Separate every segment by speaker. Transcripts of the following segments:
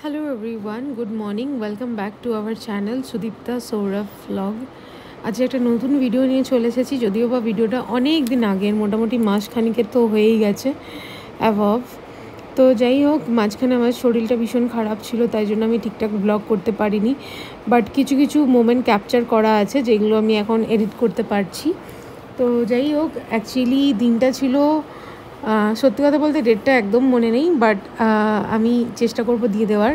Speaker 1: Hello everyone, good morning. Welcome back to our channel Sudipta Saurabh vlog. আজকে একটা নতুন video নিয়ে চলে এসেছি, যদিও বা ভিডিওটা অনেক দিন আগের, মোটামুটি মাস খানিকের তো হয়েই গেছে অ্যাবভ। তো যাই হোক, মাঝখানে আমার শরীরটা ভীষণ খারাপ ছিল, তাই জন্য আমি ঠিকঠাক ব্লগ করতে পারিনি। বাট কিছু কিছু মোমেন্ট ক্যাপচার করা আছে যেগুলো আমি এখন এডিট করতে পারছি। তো যাই হোক, অ্যাকচুয়ালি দিনটা ছিল, সত্যি কথা বলতে ডেটটা একদম মনে নেই, বাট আমি চেষ্টা করব দিয়ে দেওয়ার।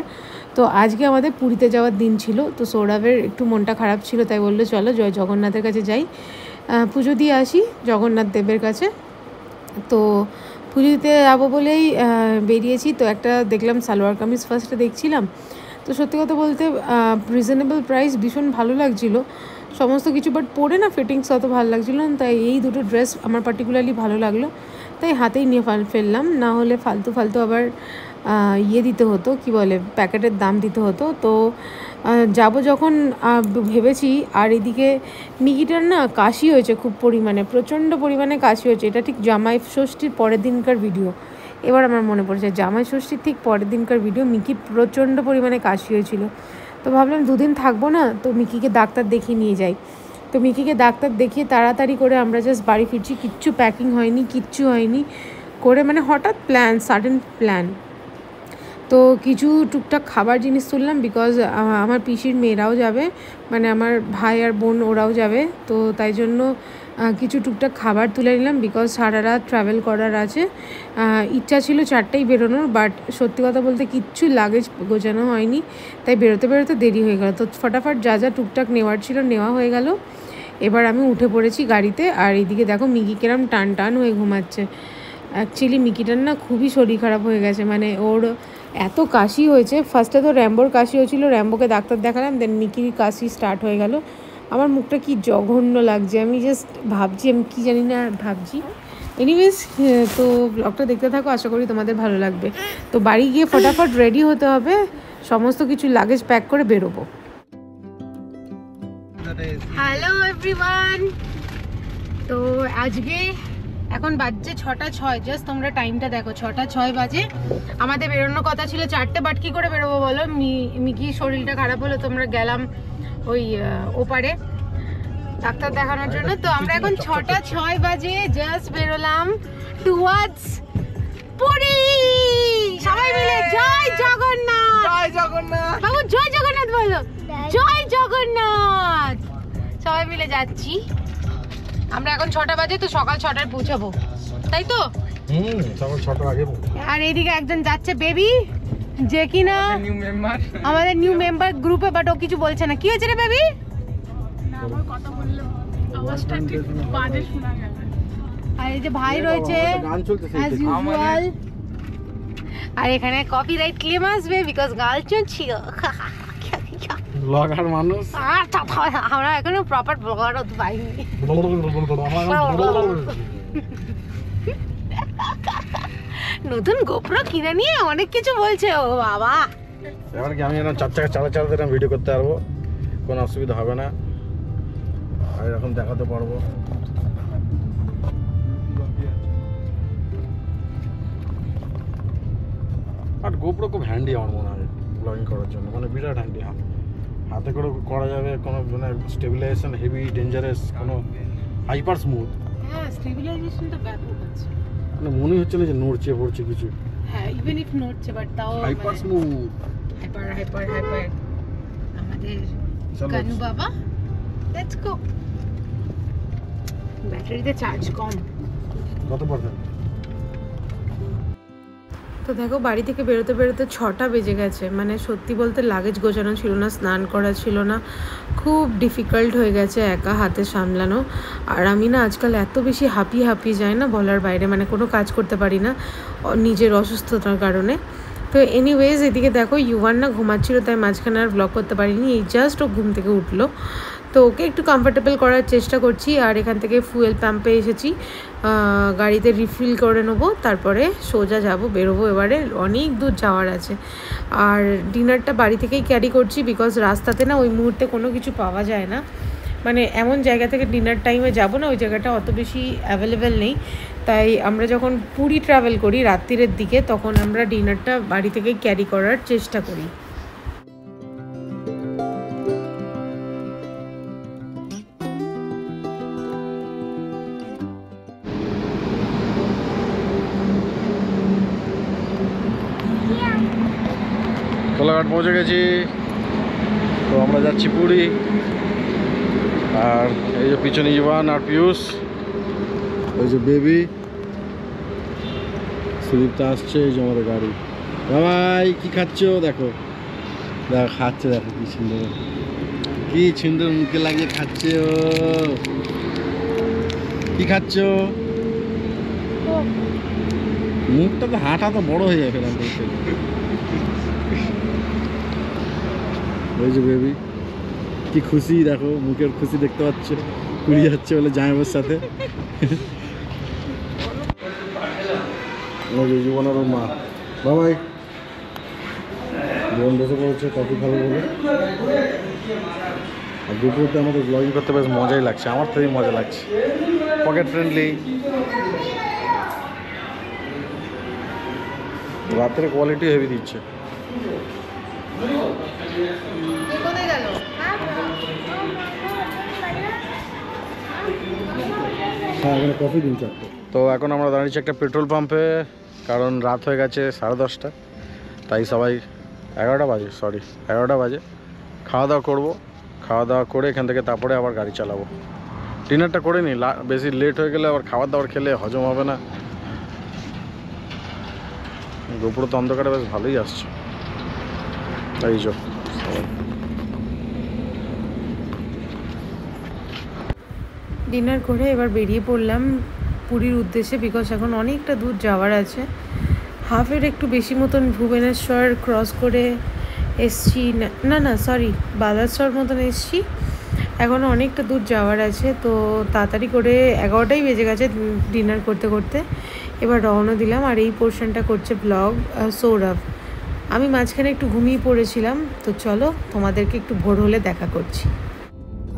Speaker 1: তো আজকে আমাদের পুরীতে যাওয়ার দিন ছিল। তো সৌরভের একটু মনটা খারাপ ছিল, তাই বললো চলো জয় জগন্নাথের কাছে যাই, পুজো দিয়ে আসি জগন্নাথ দেবের কাছে। তো পুজো দিতে যাবো বলেই বেরিয়েছি। তো একটা দেখলাম সালোয়ার কামিজ ফার্স্টে দেখছিলাম। তো সত্যি কথা বলতে রিজনেবল প্রাইস, ভীষণ ভালো লাগছিলো সমস্ত কিছু, বাট পরে না ফিটিংস অত ভালো লাগছিলো না। তাই এই দুটো ড্রেস আমার পার্টিকুলারলি ভালো লাগলো, তাই হাতেই নিয়ে ফেললাম। না হলে ফালতু ফালতু আবার ইয়ে দিতে হতো, কি বলে, প্যাকেটের দাম দিতে হতো। তো যাব যখন ভেবেছি, আর এদিকে মিকিটার না কাশি হয়েছে খুব পরিমাণে, প্রচণ্ড পরিমাণে কাশি হয়েছে। এটা ঠিক জামাই ষষ্ঠীর পরের দিনকার ভিডিও, এবার আমার মনে পড়েছে জামাই ষষ্ঠীর ঠিক পরের দিনকার ভিডিও। মিকির প্রচণ্ড পরিমাণে কাশি হয়েছিল। তো ভাবলাম দুদিন থাকবো না, তো মিকিকে ডাক্তার দেখিয়ে নিয়ে যাই। তো মিকিকে ডাক্তার দেখিয়ে তাড়াতাড়ি করে আমরা জাস্ট বাড়ি ফিরছি। কিচ্ছু প্যাকিং হয়নি, কিচ্ছু হয়নি করে, মানে হঠাৎ প্ল্যান, সাডেন প্ল্যান। তো কিছু টুকটাক খাবার জিনিস তুললাম, বিকজ আমার পিসির মেয়েরাও যাবে, মানে আমার ভাই আর বোন ওরাও যাবে। তো তাই জন্য কিছু টুকটাক খাবার তুলে নিলাম, বিকজ সারা রাত ট্রাভেল করার আছে। ইচ্ছা ছিল 4টায় বেরোনোর, বাট সত্যি কথা বলতে কিচ্ছু লাগেজ গোছানো হয়নি, তাই বেরোতে বেরোতে দেরি হয়ে গেল। তো ফটাফট যা যা টুকটাক নেওয়ার ছিল নেওয়া হয়ে গেল। এবার আমি উঠে পড়েছি গাড়িতে। আর এইদিকে দেখো মিকি কেরম টান টান হয়ে ঘুমাচ্ছে। অ্যাকচুয়ালি মিকিটার না খুবই শরীর খারাপ হয়ে গেছে, মানে ওর এত কাশি হয়েছে। ফার্স্টে তো র্যাম্বোর কাশি হয়েছিল, র্যাম্বোকে ডাক্তার দেখালাম, দেন মিকির কাশি স্টার্ট হয়ে গেল। আমার মুখটা কি জঘন্য লাগছে, আমি জাস্ট ভাবছি, আমি কী জানি না ভাবছি। এনিওয়েজ, তো ব্লগটা দেখতে থাকো, আশা করি তোমাদের ভালো লাগবে। তো বাড়ি গিয়ে ফটাফট রেডি হতে হবে, সমস্ত কিছু লাগেজ প্যাক করে বেরোবো। হ্যালো এভরিওয়ান, তো আজকে এখন বাজছে 6:06, জাস্ট তোমরা টাইমটা দেখো, 6:06 বাজে। আমাদের বেরোনোর কথা ছিল 4টে, বাট কী করে বেরোবো বলো, মিকির শরীরটা খারাপ হলো, তোমরা গেলাম ওই ওপারে ডাক্তার দেখানোর জন্য। তো আমরা এখন 6:06 বাজে জাস্ট বেরোলাম টুয়ার্ডস পুরী। সবাই মিলে জয় জগন্নাথ, জয় জগন্নাথ বাবু, জয় জগন্নাথ বলো, জয় জগন্নাথ। সবাই মিলে যাচ্ছি আমরা। এখন 6টা বাজে, তো সকাল 6টায় পৌঁছাবো, তাই তো?
Speaker 2: সকাল 6টার আগে।
Speaker 1: আর এইদিকে একজন যাচ্ছে বেবি, যে কিনা আমাদের নিউ মেম্বার গ্রুপে, বাট ও কিছু বলছে না। কি হয়েছে রে বেবি? আর এই যে ভাই রয়েছে অ্যাজ ইউজুয়াল। আর এখানে কপিরাইট ক্লেম আসবে, বিকজ গাল চলছিল।
Speaker 2: ব্লগার মানুষ,
Speaker 1: আমরা এখনো প্রপার ব্লগার হতে পারিনি। নতুন গোপ্রো কিনে নিয়ে অনেক কিছু বলছে ও বাবা।
Speaker 2: এবার কি আমি এরকম 4 চাকা চালাতে ভিডিও করতে পারবো, কোনো অসুবিধা হবে না, আর এরকম দেখাতে পারবো। আর গোপ্রো খুব হ্যান্ডি আমার মনে হয় ব্লগিং করার জন্য, মানে বিরাট হ্যান্ডি। হাতে করে করা যাবে, কোনো মানে স্টেবিলাইজেশন হেভি ডেঞ্জারাস, কোনো হাইপার স্মুথ।
Speaker 1: হ্যাঁ, স্টেবিলাইজেশনটা ব্যাপক আছে,
Speaker 2: মানে মনে হচ্ছে না যে নড়ছে পড়ছে কিছু।
Speaker 1: হ্যাঁ, ইভেন ইফ নড়ছে, বাট তাও
Speaker 2: হাইপার স্মুথ,
Speaker 1: হাইপার আমাদের কানু বাবা। Let's go. ব্যাটারিতে চার্জ কম।
Speaker 2: কত পার্সেন্ট?
Speaker 1: তো দেখো, বাড়ি থেকে বেরোতে বেরোতে 6টা বেজে গেছে। মানে সত্যি বলতে লাগেজ গোছানো ছিল না, স্নান করা ছিল না, খুব ডিফিকাল্ট হয়ে গেছে একা হাতে সামলানো। আর আমি না আজকাল এত বেশি হাঁপিয়ে যায় না বলার বাইরে, মানে কোনো কাজ করতে পারি না নিজের অসুস্থতার কারণে। তো এনিওয়েজ, এদিকে দেখো ইউয়ান না ঘুমাচ্ছিল, তাই মাঝখানে আর ব্লগ করতে পারিনি। এই জাস্ট ও ঘুম থেকে উঠলো, তো ওকে একটু কমফোর্টেবল করার চেষ্টা করছি। আর এখান থেকে ফুয়েল পাম্পে এসেছি, গাড়িতে রিফিল করে নেবো, তারপরে সোজা বেরোবো। এবারে অনেক দূর যাওয়ার আছে। আর ডিনারটা বাড়ি থেকেই ক্যারি করছি, বিকজ রাস্তাতে না ওই মুহূর্তে কোনো কিছু পাওয়া যায় না, মানে এমন জায়গা থেকে ডিনার টাইমে যাব না, ওই জায়গাটা অত বেশি অ্যাভেলেবেল নেই। তাই আমরা যখন পুরী ট্রাভেল করি রাত্রিরের দিকে, তখন আমরা ডিনারটা বাড়ি থেকে ক্যারি করার চেষ্টা করি।
Speaker 2: কোলাঘাট পৌঁছে গেছি, তো আমরা যাচ্ছি পুরী। আর এই যে পিছনে ইভান আর পিয়ুষ, ওই যে বেবি সুদীপ্তা আসছে, এই যে আমাদের গাড়ি। বাবাই কি খাচ্ছ? দেখো দেখো খাচ্ছে, দেখো কি সুন্দর, কি সুন্দর মুখে লাগিয়ে খাচ্ছে। ও কি খাচ্ছ? মুখটা তো হাঁটা তো বড় হয়ে যাবে। ওই যে বেবি কি খুশি, দেখো মুখের খুশি দেখতে পাচ্ছ, পুরী যাচ্ছে বলে জামাইবাবুর সাথে। জীবনের মা বাবাই জীবন বসে পড়েছে কফি খাবো বলে। আর দুপুরতে আমাদের ব্লগিং করতে বেশ মজাই লাগছে, আমার তো মজা লাগছে, পকেট ফ্রেন্ডলি। রাত্রে কোয়ালিটি হেভি দিচ্ছে। হ্যাঁ এখানে কফি দিন চারটে। তো এখন আমরা দাঁড়িয়েছি একটা পেট্রোল পাম্পে, কারণ রাত হয়ে গেছে 10:30, তাই সবাই 11টা বাজে, 11টা বাজে। খাওয়া দাওয়া করবো, খাওয়া দাওয়া করে এখান থেকে তারপরে আবার গাড়ি চালাবো। ডিনারটা করে নিই, বেশি লেট হয়ে গেলে আবার খাবার দাবার খেলে হজম হবে না। দুপুরে তো অন্ধকারে বেশ ভালোই আসছে, তাই চো
Speaker 1: ডিনার করে এবার বেরিয়ে পড়লাম পুরীর উদ্দেশ্যে, বিকজ এখন অনেকটা দূর যাওয়ার আছে। হাফের একটু বেশি মতন ভুবনেশ্বর ক্রস করে এসছি, না সরি বালাসর মতন এসছি। এখনও অনেকটা দূর যাওয়ার আছে, তো তাড়াতাড়ি করে 11টাই বেজে গেছে ডিনার করতে করতে। এবার রওনা দিলাম, আর এই পোর্শনটা করছে ব্লগ সৌরভ। আমি মাঝখানে একটু ঘুমিয়ে পড়েছিলাম, তো চলো তোমাদেরকে একটু ভোর হলে দেখা করছি।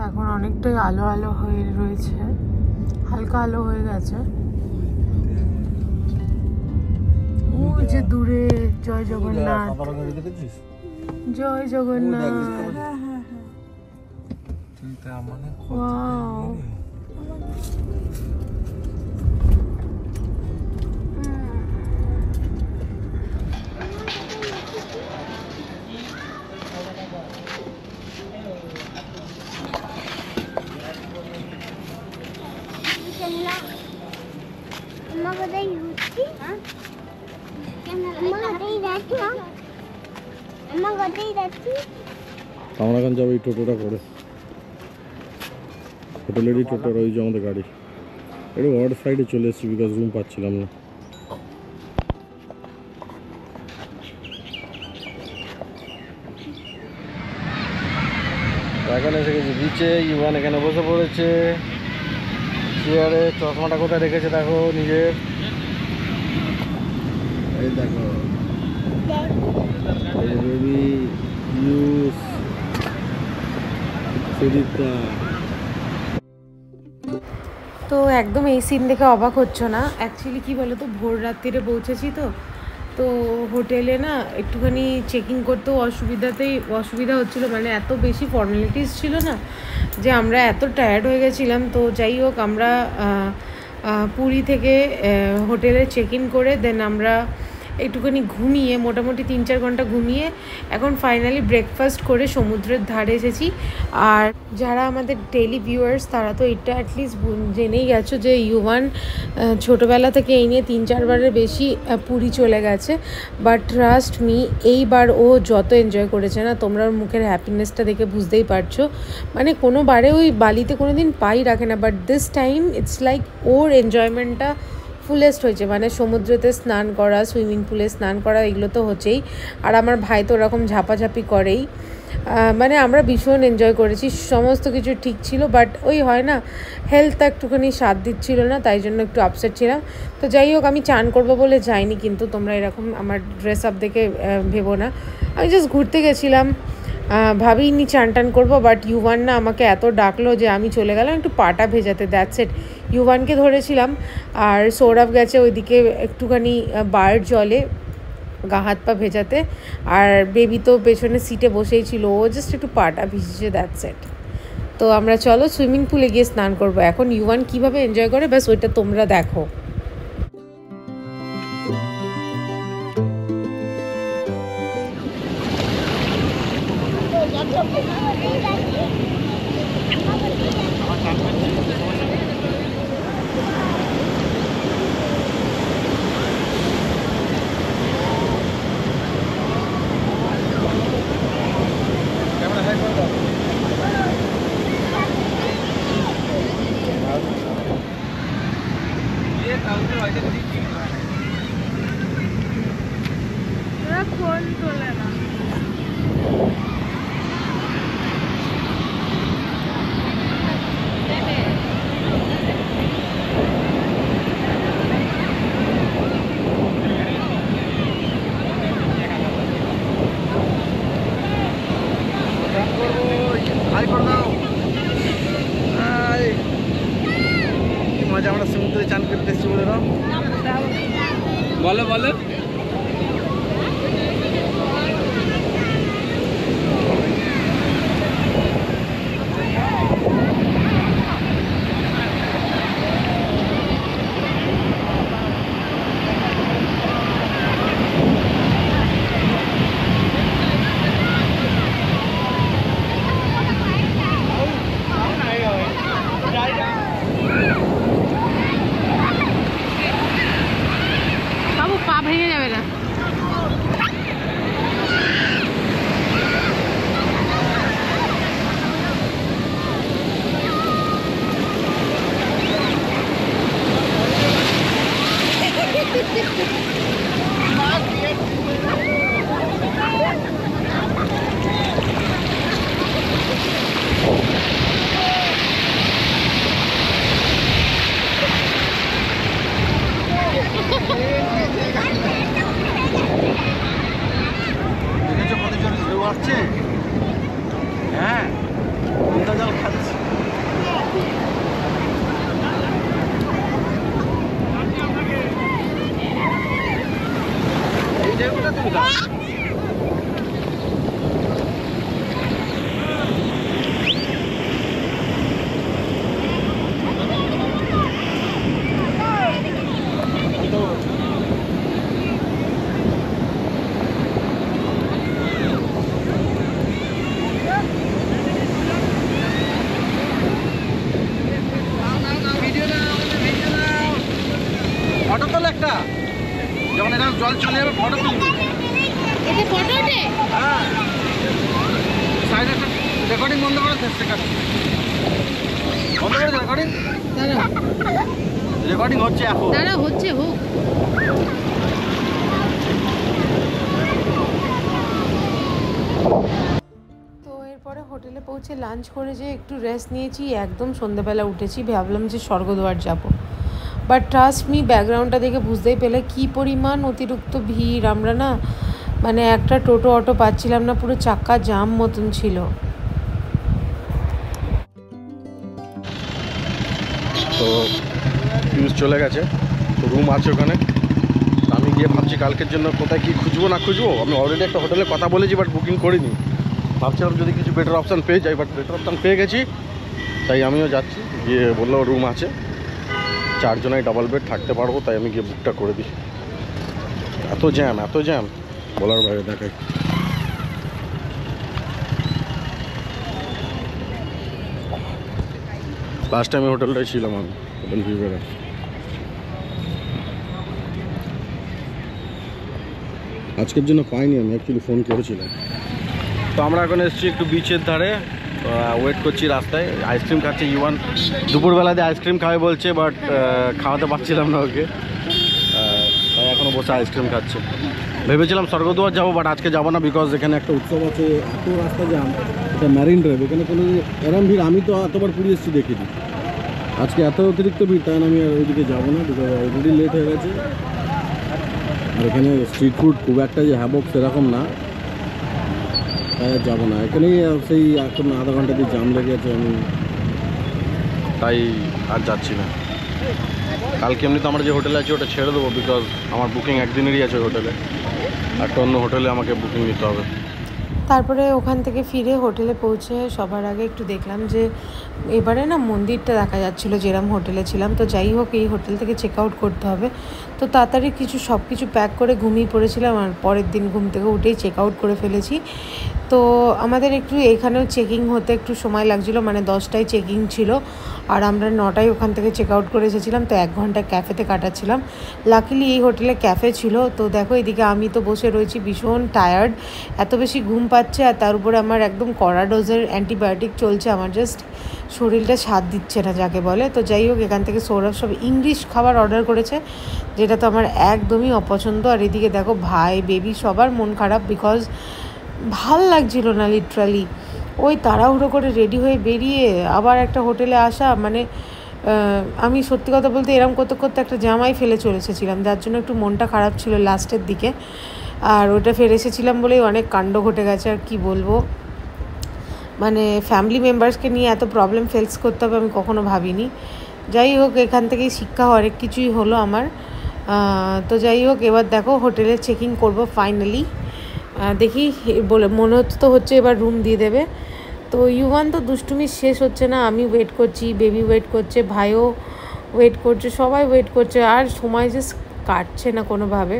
Speaker 1: এখন অনেকটাই আলো আলো হয়ে রয়েছে, হালকা আলো হয়ে গেছে। ও যে দূরে জয় জগন্নাথ, জয় জগন্নাথ। ওয়াও
Speaker 2: আমরা এখন যাবো এই টোটোটা করে, হোটেলেরই টোটো, ওই যে আমাদের গাড়ি। একটু ওয়ার্ড সাইডে চলে এসেছি বিকজ রুম পাচ্ছিলাম না। এখন এসে গেছি বিচে, ইভান এখানে বসে পড়েছে চেয়ারে। চশমাটা কোথায় রেখেছে দেখো নিজের, এই দেখো বেবি ইউস সুদীপ্তা।
Speaker 1: তো একদম এই সিন দেখে অবাক হচ্ছ না। অ্যাকচুয়ালি কী বলো তো, ভোর রাত্রিরে পৌঁছেছি, তো হোটেলে না একটুখানি চেকিং করতেও অসুবিধা হচ্ছিলো, মানে এত বেশি ফর্মালিটিস ছিল না যে আমরা এত টায়ার্ড হয়ে গেছিলাম। তো যাই হোক, আমরা পুরী থেকে হোটেলে চেক ইন করে দেন আমরা একটুখানি ঘুমিয়ে, মোটামুটি 3-4 ঘন্টা ঘুমিয়ে এখন ফাইনালি ব্রেকফাস্ট করে সমুদ্রের ধারে এসেছি। আর যারা আমাদের ডেইলি ভিউয়ার্স তারা তো এটা অ্যাটলিস্ট জেনেই গেছো যে ইউভান ছোটোবেলা থেকে এই নিয়ে 3-4 বারের বেশি পুরী চলে গেছে। বাট ট্রাস্ট মি, এইবার ও যত এনজয় করেছে না, তোমরা ওর মুখের হ্যাপিনেসটা দেখে বুঝতেই পারছো। মানে কোনো বারে ওই বালিতে কোনো দিন পাই রাখে না, but this time it's like or এনজয়মেন্টটা ফুলেস্ট হয়েছে। মানে সমুদ্রেতে স্নান করা, সুইমিং পুলে স্নান করা, এগুলো তো হচ্ছেই। আর আমার ভাই তো ওরকম ঝাপাঝাপি করেই। মানে আমরা ভীষণ এনজয় করেছি, সমস্ত কিছু ঠিক ছিল। বাট ওই হয় না, হেলথ একটুখানি সাথ দিচ্ছিল না, তাই জন্য একটু আপসেট ছিলাম। তো যাই হোক, আমি চান করবো বলে যাইনি, কিন্তু তোমরা এরকম আমার ড্রেস আপ দেখে ভেবো না। আমি জাস্ট ঘুরতে গেছিলাম, ভাবিনি চান টান করবো, বাট ইউভান না আমাকে এত ডাকলো যে আমি চলে গেলাম একটু পাটা ভেজাতে। That's it. ইউভানকে ধরেছিলাম, আর সৌরভ গেছে ওইদিকে একটুখানি বার্ড জলে গা হাত পা ভেজাতে, আর বেবি তো পেছনে সিটে বসেই ছিল, ও জাস্ট একটু পাটা ভিজেছে। That's it. তো আমরা চলো সুইমিং পুলে গিয়ে স্নান করবো। এখন ইউভান কীভাবে এনজয় করে ব্যাস ওইটা তোমরা দেখো।
Speaker 2: মজা, আমরা সমুদ্রে চান করতে এসেছি বলে দাও। বলো বলো।
Speaker 1: পা ভেঙে যাবে না।
Speaker 2: হ্যাঁ, জল খাচ্ছি। এই জায়গাটা তুমি দাও। ফটো তোলে একটা, যখন এখানে জল চলে যাবে ফটো তুলবে।
Speaker 1: এটা ফটো ওঠে?
Speaker 2: হ্যাঁ, সাইডে একটা রেকর্ডিং বন্ধ করে দে, বন্ধ করে দে রেকর্ডিং।
Speaker 1: দাঁড়া,
Speaker 2: রেকর্ডিং হচ্ছে এখন।
Speaker 1: দাঁড়া, হচ্ছে হোক। তো এরপরে হোটেলে পৌঁছে লাঞ্চ করে যে একটু রেস্ট নিয়েছি, একদম সন্ধ্যেবেলা উঠেছি, ভাবলাম যে স্বর্গদ্বার যাব। বাট ট্রাস্ট মি, ব্যাকগ্রাউন্ডটা দেখে বুঝতেই পেলে কী পরিমাণ অতিরিক্ত ভিড়। আমরা না মানে একটা টোটো অটো পাচ্ছিলাম না, পুরো চাক্কা জাম মতন ছিল।
Speaker 2: তো ফিউজ চলে গেছে, তো রুম আছে ওখানে। আমি গিয়ে ভাবছি কালকের জন্য কোথায় কি খুঁজবো না খুঁজবো। আমি অলরেডি একটা হোটেলে কথা বলেছি, বাট বুকিং করিনি। ভাবছিলাম যদি কিছু বেটার অপশান পেয়ে যাই, বাট বেটার অপশান পেয়ে গেছি, তাই আমিও যাচ্ছি। গিয়ে বললো রুম আছে, 4 জনাই ডাবল বেড থাকতে পারবো, তাই আমি গিয়ে বুকটা করে দিই। এত জ্যাম বলার বাইরে। দেখাই লাস্ট টাইম হোটেলটাই ছিলাম আমি, হোটেল ভিভেরা। আজকের জন্য পাইনি, আমি অ্যাকচুয়ালি ফোন করেছিলাম। তো আমরা এখন এসেছি একটু বিচের ধারে, ওয়েট করছি রাস্তায়। আইসক্রিম খাচ্ছে ইউয়ান, দুপুরবেলাতে আইসক্রিম খাবে বলছে, বাট খাওয়াতে পারছিলাম না ওকে, তাই এখনও বসে আইসক্রিম খাচ্ছে। ভেবেছিলাম স্বর্গদ্বার যাবো, বাট আজকে যাবো না, বিকজ এখানে একটা উৎসব আছে। এত রাস্তা জ্যাম, এটা ম্যারিন ড্রাইভ, এখানে কোনো এরম ভিড় আমি তো এতবার পুরী এসেছি দেখিনি। আজকে এত অতিরিক্ত ভিড়, তাই আমি আর ওইদিকে যাবো না, বিকজ অলরেডি লেট হয়ে গেছে। আর এখানে স্ট্রিট ফুড খুব একটা যে হ্যাবক সেরকম না, তাই যাবো না, এখানেই সেই এখন আধা ঘন্টা দিয়ে জাম লেগে আছে, আমি তাই আর যাচ্ছি না। কালকে এমনি তো আমরা যে হোটেলে আছি ওটা ছেড়ে দেবো, বিকজ আমার বুকিং একদিনেরই আছে হোটেলে, একটা অন্য হোটেলে আমাকে বুকিং নিতে হবে।
Speaker 1: তারপরে ওখান থেকে ফিরে হোটেলে পৌঁছে সবার আগে একটু দেখলাম যে এবারে না মন্দিরটা দেখা যাচ্ছিলো যেরকম হোটেলে ছিলাম। তো যাই হোক এই হোটেল থেকে চেক আউট করতে হবে, তো তাড়াতাড়ি সব কিছু প্যাক করে ঘুমিয়ে পড়েছিলাম, আর পরের দিন ঘুম থেকে উঠেই চেক আউট করে ফেলেছি। তো আমাদের একটু এখানেও চেকিং হতে একটু সময় লাগছিলো, মানে 10টায় চেকিং ছিল আর আমরা 9টায় ওখান থেকে চেক আউট করে এসেছিলাম, তো 1 ঘন্টা ক্যাফেতে কাটাচ্ছিলাম। লাকিলি এই হোটেলে ক্যাফে ছিল। তো দেখো এদিকে আমি তো বসে রয়েছি ভীষণ টায়ার্ড, এত বেশি ঘুম পাচ্ছে, আর তার উপরে আমার একদম কড়া ডোজের অ্যান্টিবায়োটিক চলছে, আমার জাস্ট শরীরটা সাথ দিচ্ছে না যাকে বলে। তো যাই হোক এখান থেকে সৌরভ সব ইংলিশ খাবার অর্ডার করেছে, যেটা তো আমার একদমই অপছন্দ। আর এদিকে দেখো ভাই বেবি সবার মন খারাপ, বিকজ ভাল লাগছিল না লিটারালি। ওই তাড়াহুড়ো করে রেডি হয়ে বেরিয়ে আবার একটা হোটেলে আসা, মানে আমি সত্যি কথা বলতে এরম করতে করতে একটা জামাই ফেলে চলে এসেছিলাম, যার জন্য একটু মনটা খারাপ ছিল লাস্টের দিকে। আর ওটা ফেলে এসেছিলাম বলেই অনেক কাণ্ড ঘটে গেছে, আর কি বলবো, মানে ফ্যামিলি মেম্বার্সকে নিয়ে এত প্রবলেম ফেস করতে হবে আমি কখনো ভাবিনি। যাই হোক এখান থেকেই শিক্ষা অনেক কিছুই হলো আমার। তো যাই হোক এবার দেখো হোটেলে চেকিং করব ফাইনালি, দেখি বলে মনে হচ্ছে এবার রুম দিয়ে দেবে। তো ইউভান তো দুষ্টুমি শেষ হচ্ছে না, আমি ওয়েট করছি, বেবি ওয়েট করছে, ভাইও ওয়েট করছে, সবাই ওয়েট করছে, আর সময় জাস্ট কাটছে না কোনোভাবে।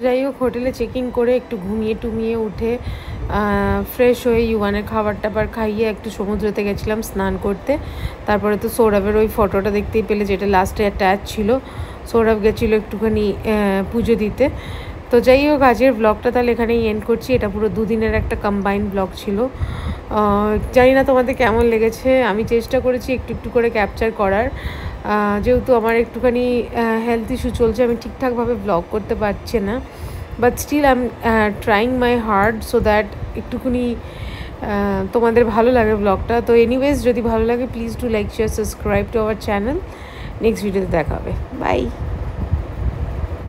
Speaker 1: যাই হোক হোটেলে চেকিং করে একটু ঘুমিয়ে উঠে ফ্রেশ হয়ে ইউভানের খাবার টাবার খাইয়ে একটু সমুদ্রতে গেছিলাম স্নান করতে। তারপরে তো সৌরভের ওই ফটোটা দেখতেই পেলে, যেটা লাস্টে অ্যাটাচ ছিল। সৌরভ গেছিলো একটুখানি পুজো দিতে। তো যাই হোক আজকের ব্লগটা তাহলে এখানেই এন্ড করছি, এটা পুরো 2 দিনের একটা কম্বাইন্ড ব্লগ ছিল। জানি না তোমাদের কেমন লেগেছে, আমি চেষ্টা করেছি একটু একটু করে ক্যাপচার করার, যেহেতু আমার একটুখানি হেলথ ইস্যু চলছে, আমি ঠিকঠাকভাবে ব্লগ করতে পারছি না, but still I am trying my hard so that একটুখানি তোমাদের ভালো লাগে ব্লগটা। তো এনিওয়েজ যদি ভালো লাগে please do like share subscribe to our channel. Next ভিডিওতে দেখা হবে, বাই।